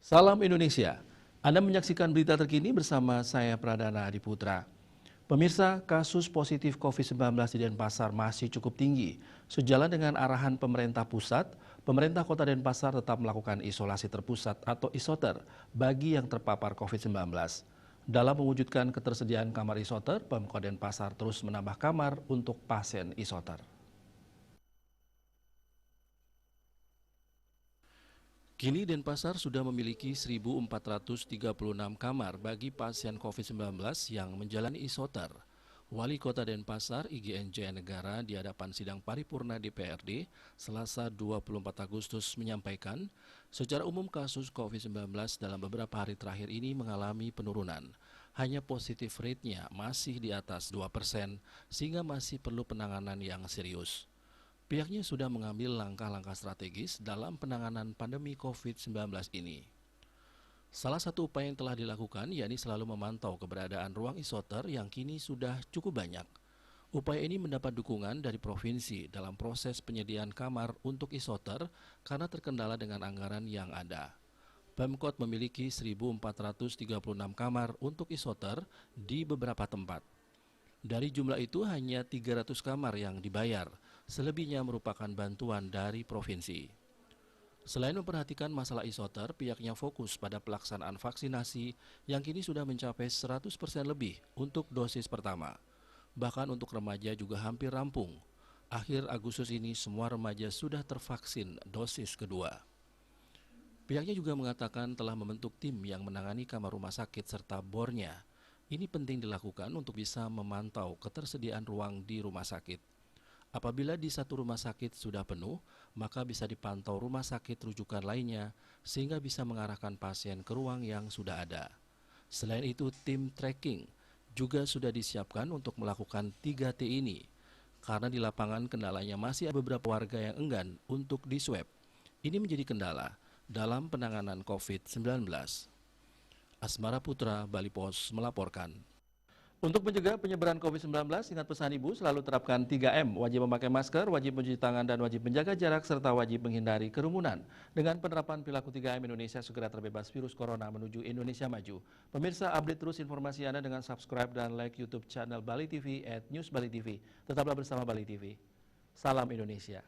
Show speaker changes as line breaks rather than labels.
Salam Indonesia. Anda menyaksikan berita terkini bersama saya Pradana Adiputra. Pemirsa, kasus positif COVID-19 di Denpasar masih cukup tinggi. Sejalan dengan arahan pemerintah pusat, pemerintah Kota Denpasar tetap melakukan isolasi terpusat atau isoter bagi yang terpapar COVID-19. Dalam mewujudkan ketersediaan kamar isoter, Pemkot Denpasar terus menambah kamar untuk pasien isoter. Kini Denpasar sudah memiliki 1.436 kamar bagi pasien COVID-19 yang menjalani isoter. Wali Kota Denpasar IGN Jaya Negara di hadapan sidang paripurna DPRD Selasa 24 Agustus menyampaikan, secara umum kasus COVID-19 dalam beberapa hari terakhir ini mengalami penurunan. Hanya positif rate-nya masih di atas 2%, sehingga masih perlu penanganan yang serius. Pihaknya sudah mengambil langkah-langkah strategis dalam penanganan pandemi COVID-19 ini. Salah satu upaya yang telah dilakukan yakni selalu memantau keberadaan ruang isoter yang kini sudah cukup banyak. Upaya ini mendapat dukungan dari provinsi dalam proses penyediaan kamar untuk isoter karena terkendala dengan anggaran yang ada. Pemkot memiliki 1.436 kamar untuk isoter di beberapa tempat. Dari jumlah itu hanya 300 kamar yang dibayar, selebihnya merupakan bantuan dari provinsi. Selain memperhatikan masalah isoter, pihaknya fokus pada pelaksanaan vaksinasi yang kini sudah mencapai 100% lebih untuk dosis pertama. Bahkan untuk remaja juga hampir rampung. Akhir Agustus ini semua remaja sudah tervaksin dosis kedua. Pihaknya juga mengatakan telah membentuk tim yang menangani kamar rumah sakit serta bornya. Ini penting dilakukan untuk bisa memantau ketersediaan ruang di rumah sakit. Apabila di satu rumah sakit sudah penuh, maka bisa dipantau rumah sakit rujukan lainnya sehingga bisa mengarahkan pasien ke ruang yang sudah ada. Selain itu, tim tracking juga sudah disiapkan untuk melakukan 3T ini. Karena di lapangan kendalanya masih ada beberapa warga yang enggan untuk diswab. Ini menjadi kendala dalam penanganan COVID-19. Asmara Putra, Bali Pos melaporkan. Untuk mencegah penyebaran COVID-19, ingat pesan Ibu selalu terapkan 3M, wajib memakai masker, wajib mencuci tangan, dan wajib menjaga jarak, serta wajib menghindari kerumunan. Dengan penerapan perilaku 3M, Indonesia segera terbebas virus corona menuju Indonesia maju. Pemirsa, update terus informasi Anda dengan subscribe dan like YouTube channel Bali TV @newsbalitv. Tetaplah bersama Bali TV. Salam Indonesia.